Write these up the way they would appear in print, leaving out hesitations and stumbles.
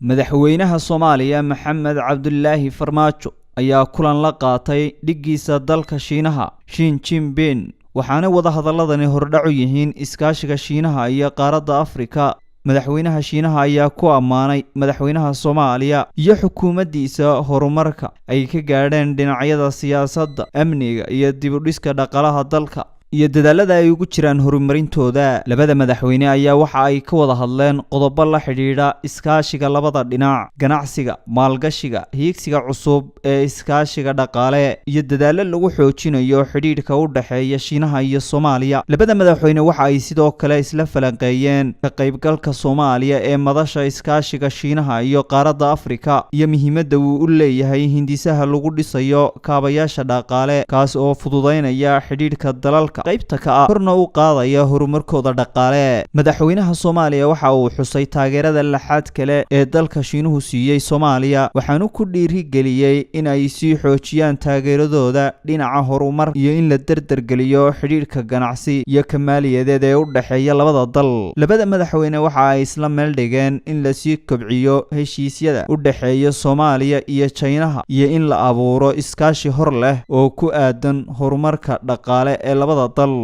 madaxweynaha Soomaaliya Maxamed Cabdullaahi Farmaajo ayaa kulan la qaatay dhigiisa dalka Shiinaha Xi Jinping waxaana wada hadaladani hordhac u yihiin iskaashiga Shiinaha iyo qaaradda Afrika. madaxweynaha Shiinaha ayaa ku amaanay madaxweynaha Soomaaliya iyo xukuumaddiisa horumarka ay ka gaadheen dhinacyada siyaasadda, amniga iyo dib u dhiska dhaqaalaha dalka iyo dadaalada ay ugu jiraan horumarintooda. labada madaxweyne ayaa waxa ay ka wada hadleen qodobo la xidhiidha iskaashiga labada dhinac, ganacsiga, maalgashiga, hiigsiga cusub ee iskaashiga dhaqaale iyo dadaalo lagu xoojinayo xidhiidhka u dhaxeeya Shiinaha iyo Soomaaliya. labada madaxweyne waxa ay sidoo kale isla falanqeeyeen ka qaybgalka Soomaaliya ee madasha iskaashiga Shiinaha iyo qaaradda Afrika iyo muhiimadda uu u leeyahay hindisaha lagu dhisayo kaabayaasha dhaqaale kaas oo fududeynaya xidhiidhka dalalka qaybta ka ah korna u qaadaya horumarkooda dhaqaale. madaxweynaha Soomaaliya waxa uu xusay taageerada laxaad kale ee dalka Shiinuhu siiyay Soomaaliya waxaanu ku dhiirigeliyay in ay sii xoojiyaan taageeradooda dhinaca horumar iyo in la dardargeliyo xidhiidhka ganacsi iyo maaliyadeed ee u dhaxeeya labada dal. labada madaxweyne waxa ay isla meel dhigeen in la sii kobciyo heshiisyada u dhaxeeya Soomaaliya iyo Shiinaha iyo in la abuuro iskaashi hor leh oo ku aadan horumarka dhaqaale ee labada dal.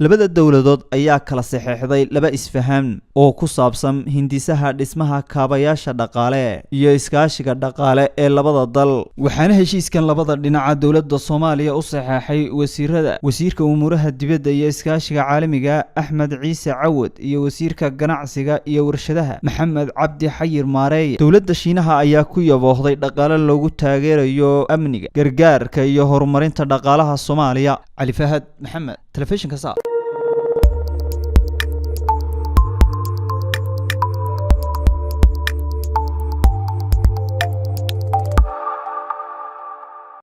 labada dowladood ayaa kala saxeexday laba isfaham oo ku saabsan hindisaha dhismaha kaabayaasha dhaqaale iyo iskaashiga dhaqaale ee labada dal, waxaana heshiiskan labada dhinaca dowladda Soomaaliya u saxeexay wasiirka umuuraha dibadda iyo iskaashiga caalamiga Axmed Ciise Cawad iyo wasiirka ganacsiga iyo warshadaha Maxamed Cabdi Xayir Maareeye. dowladda Shiinaha ayaa ku yaboohday dhaqaale loogu taageerayo amniga, gargaarka iyo horumarinta dhaqaalaha Soomaaliya. Cali Fahad Maxamed, telefishinka Saar.